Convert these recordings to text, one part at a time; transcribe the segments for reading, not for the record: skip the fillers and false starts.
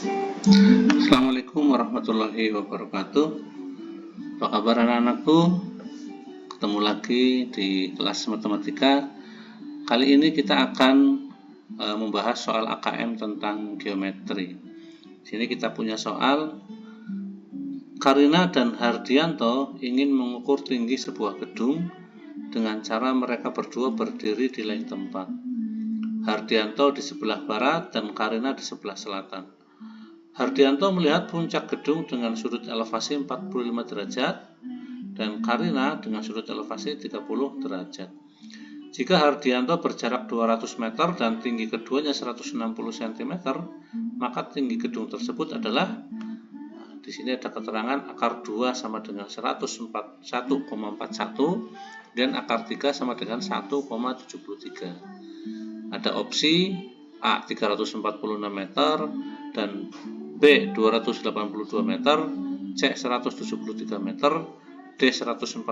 Assalamualaikum warahmatullahi wabarakatuh. Apa kabar anak-anakku? Ketemu lagi di kelas matematika. Kali ini kita akan membahas soal AKM tentang geometri. Di sini kita punya soal, Karina dan Hardianto ingin mengukur tinggi sebuah gedung dengan cara mereka berdua berdiri di lain tempat. Hardianto di sebelah barat dan Karina di sebelah selatan. Hardianto melihat puncak gedung dengan sudut elevasi 45 derajat dan Karina dengan sudut elevasi 30 derajat. Jika Hardianto berjarak 200 meter dan tinggi keduanya 160 cm, maka tinggi gedung tersebut adalah, di sini ada keterangan akar 2 sama dengan 1,41 dan akar 3 sama dengan 1,73. Ada opsi A 346 meter dan B 282 meter, C 173 meter, D 141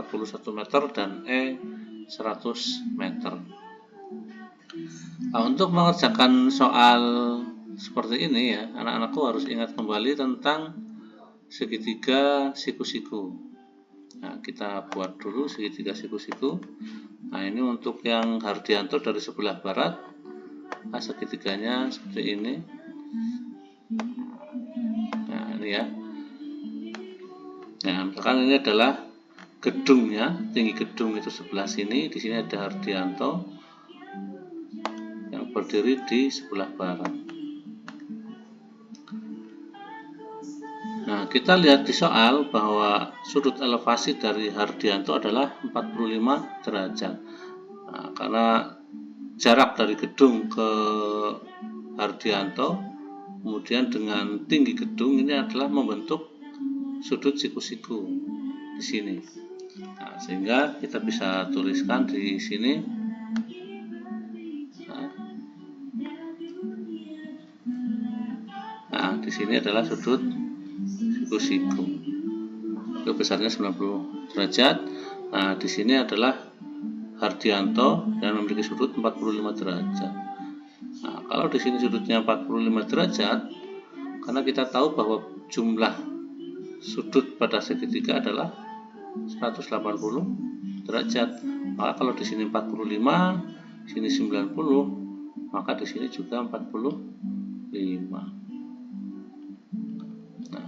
meter, dan E 100 meter. Nah, untuk mengerjakan soal seperti ini ya, anak-anakku harus ingat kembali tentang segitiga siku-siku. Nah, kita buat dulu segitiga siku-siku. Nah, ini untuk yang Hardianto dari sebelah barat, nah, segitiganya seperti ini. Nah, ini ya. Nah, misalkan ini adalah gedungnya, tinggi gedung itu sebelah sini. Di sini ada Hardianto yang berdiri di sebelah barat. Nah, kita lihat di soal bahwa sudut elevasi dari Hardianto adalah 45 derajat. Nah, karena jarak dari gedung ke Hardianto kemudian dengan tinggi gedung ini adalah membentuk sudut siku-siku di sini. Nah, sehingga kita bisa tuliskan di sini. Nah, di sini adalah sudut siku-siku. Itu besarnya 90 derajat. Nah, di sini adalah Hardianto yang memiliki sudut 45 derajat. Nah, kalau di sini sudutnya 45 derajat, karena kita tahu bahwa jumlah sudut pada segitiga adalah 180 derajat. Maka kalau di sini 45, sini 90, maka di sini juga 45. Nah,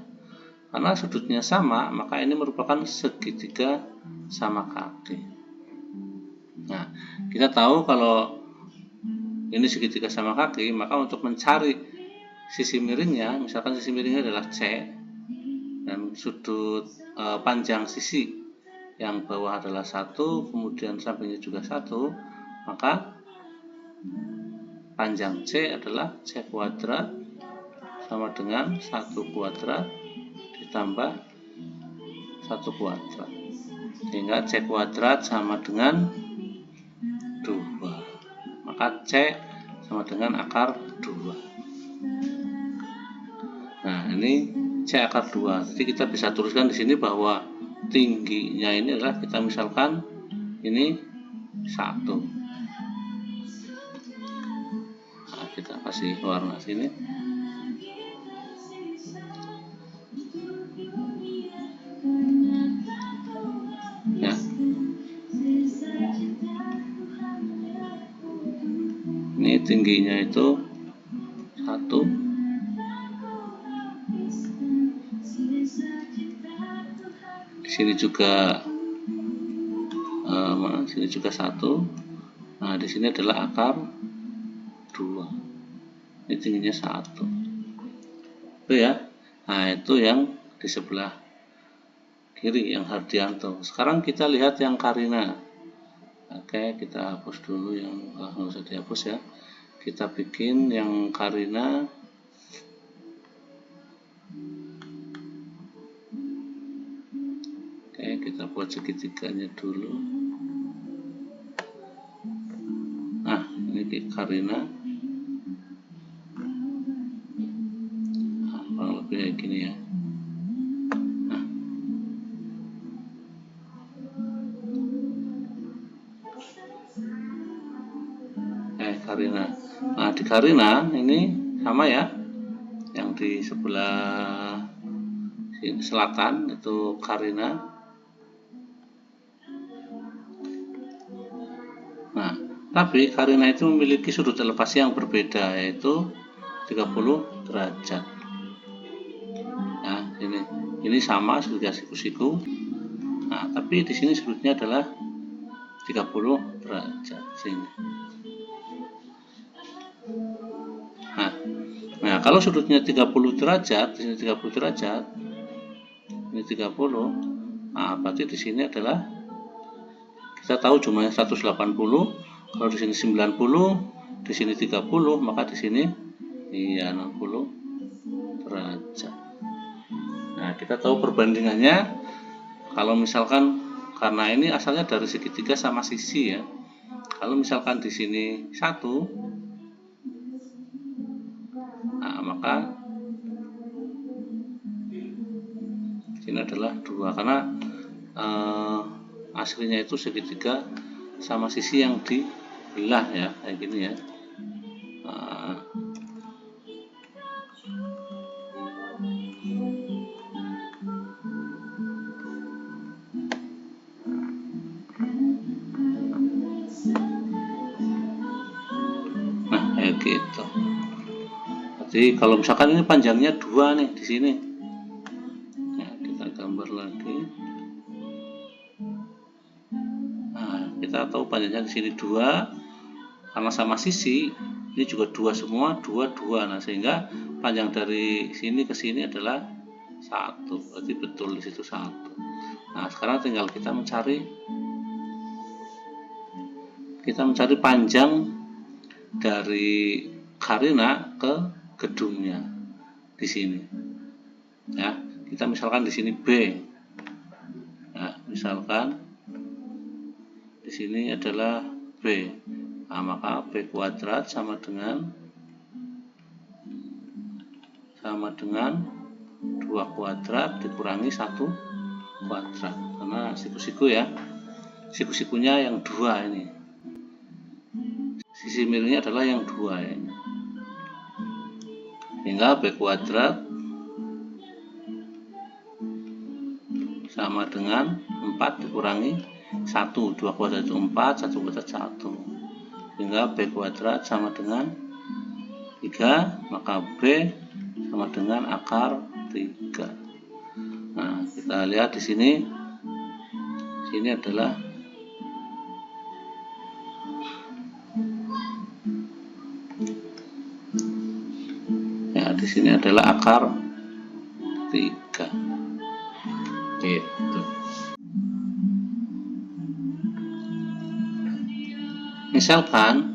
karena sudutnya sama, maka ini merupakan segitiga sama kaki. Nah, kita tahu kalau ini segitiga sama kaki, maka untuk mencari sisi miringnya, misalkan sisi miringnya adalah C dan sudut panjang sisi yang bawah adalah 1, kemudian sampingnya juga 1, maka panjang C adalah C kuadrat sama dengan 1 kuadrat ditambah 1 kuadrat, sehingga C kuadrat sama dengan 2. Maka C sama dengan akar 2. Nah, ini C akar 2. Jadi kita bisa tuliskan di sini bahwa tingginya ini adalah, kita misalkan ini 1. Nah, kita kasih warna sini. Ya. Ini tingginya itu 1. Di sini juga sini juga 1. Nah, di sini adalah akar 2. Ini tingginya 1. Itu ya. Nah, itu yang di sebelah kiri yang Hardianto. Sekarang kita lihat yang Karina. Oke, kita hapus dulu yang nggak usah dihapus ya. Kita bikin yang Karina. Oke, kita buat segitiganya dulu. Nah, ini Karina. Nah, kurang lebih kayak gini ya. Karina. Nah, di Karina ini sama ya. yang di sebelah selatan itu Carina. Nah, tapi Carina itu memiliki sudut elevasi yang berbeda, yaitu 30 derajat. Nah, ini sama sudutnya siku-siku. Nah, tapi di sini sudutnya adalah 30 derajat sini. Nah, kalau sudutnya 30 derajat, di sini 30 derajat, ini 30. Nah, berarti di sini adalah kita tahu jumlahnya 180. Kalau di sini 90, di sini 30, maka di sini 60 derajat. Nah, kita tahu perbandingannya. Kalau misalkan karena ini asalnya dari segitiga sama sisi ya. Kalau misalkan di sini 1, nah maka ini adalah 2 karena aslinya itu segitiga sama sisi yang dibelah ya, kayak gini ya. Nah, kayak gitu. Jadi kalau misalkan ini panjangnya 2 nih di sini. Ya, kita gambar lagi. Nah, kita tahu panjangnya di sini 2 karena sama sisi. Ini juga 2 semua, 2, 2. Nah, sehingga panjang dari sini ke sini adalah 1. Berarti betul di situ 1. Nah, sekarang tinggal kita mencari panjang dari Carina ke gedungnya di sini. Ya, kita misalkan di sini B. Nah, misalkan di sini adalah B. Nah, maka B kuadrat sama dengan 2 kuadrat dikurangi 1 kuadrat. Karena siku-siku ya. Siku-sikunya yang 2 ini. Sisi miringnya adalah yang 2 ini. Hingga B kuadrat sama dengan 4 dikurangi 1. 2 kuadrat itu 4, 1 kuadrat 1. Hingga B kuadrat sama dengan 3, maka B sama dengan akar 3. Nah, kita lihat di sini. Sini adalah ya, di sini adalah akar 3. Gitu. Misalkan,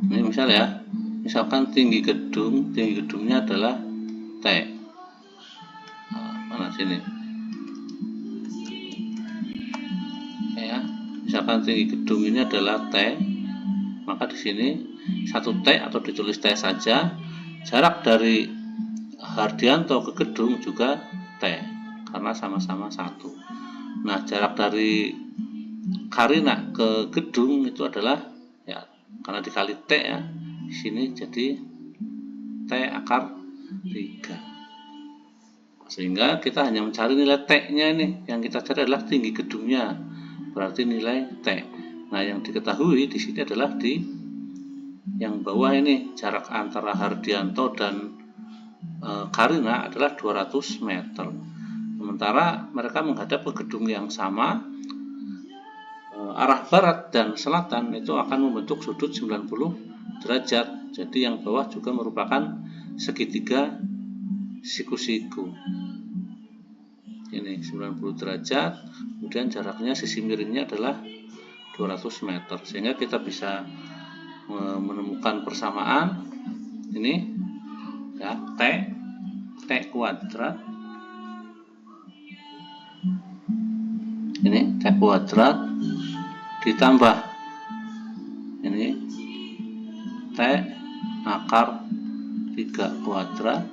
ini misal ya, misalkan tinggi gedungnya adalah T. Nah, mana sini? Ya, misalkan tinggi gedung ini adalah T, maka di sini 1 T atau ditulis T saja. Jarak dari Hardianto ke gedung juga T, karena sama-sama 1. Nah, jarak dari Carina ke gedung itu adalah ya, karena dikali T ya, di sini jadi T akar 3. Sehingga kita hanya mencari nilai T-nya ini. Yang kita cari adalah tinggi gedungnya. Berarti nilai T. Nah, yang diketahui di sini adalah di yang bawah ini, jarak antara Hardianto dan Carina adalah 200 meter. Sementara mereka menghadap ke gedung yang sama, arah barat dan selatan itu akan membentuk sudut 90 derajat. Jadi yang bawah juga merupakan segitiga siku-siku. Ini 90 derajat, kemudian jaraknya sisi miringnya adalah 200 meter. Sehingga kita bisa menemukan persamaan ini ya, T kuadrat. Ini T kuadrat ditambah ini T akar 3 kuadrat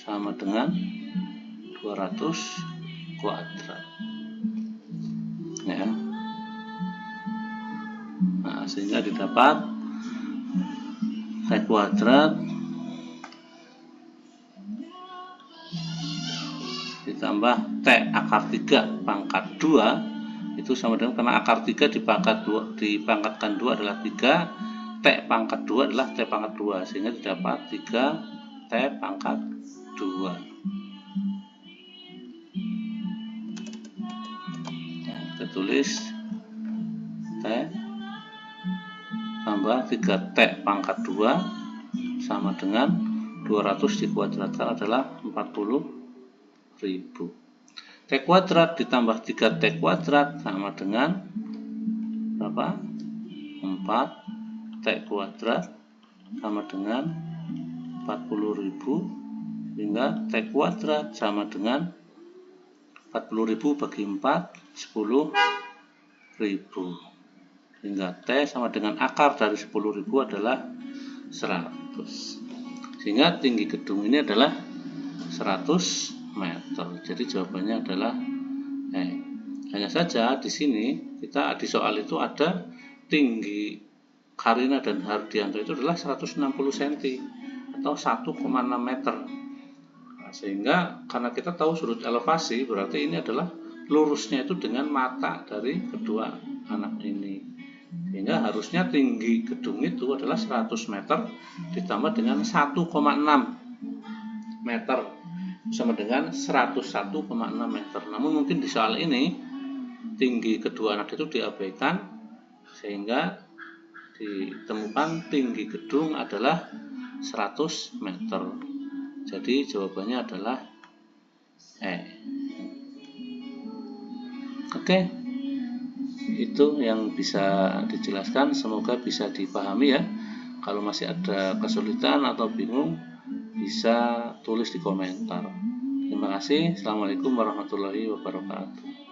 sama dengan 200 kuadrat ya. Nah, sehingga didapat T kuadrat ditambah T akar 3 pangkat 2 itu sama dengan, karena akar 3 dipangkatkan 2 adalah 3, T pangkat 2 adalah T pangkat 2, sehingga didapat 3 T pangkat 2. Nah, kita tulis T tambah 3T pangkat 2 sama dengan 200 dikuadratkan adalah 40.000. T kuadrat ditambah 3T kuadrat sama dengan berapa? 4T kuadrat sama dengan 40.000, hingga T kuadrat sama dengan 40.000 bagi 4, 10.000, hingga T sama dengan akar dari 10.000 adalah 100. Sehingga tinggi gedung ini adalah 100 meter. Jadi jawabannya adalah hanya saja di sini kita di soal itu ada tinggi Karina dan Hardianto itu adalah 160 cm atau 1,6 meter. Nah, sehingga karena kita tahu sudut elevasi, berarti ini adalah lurusnya itu dengan mata dari kedua anak ini. Sehingga harusnya tinggi gedung itu adalah 100 meter ditambah dengan 1,6 meter sama dengan 101,6 meter. Namun mungkin di soal ini tinggi kedua anak itu diabaikan, sehingga ditemukan tinggi gedung adalah 100 meter. Jadi jawabannya adalah Oke, itu yang bisa dijelaskan, semoga bisa dipahami ya. Kalau masih ada kesulitan atau bingung, bisa tulis di komentar. Terima kasih. Assalamualaikum warahmatullahi wabarakatuh.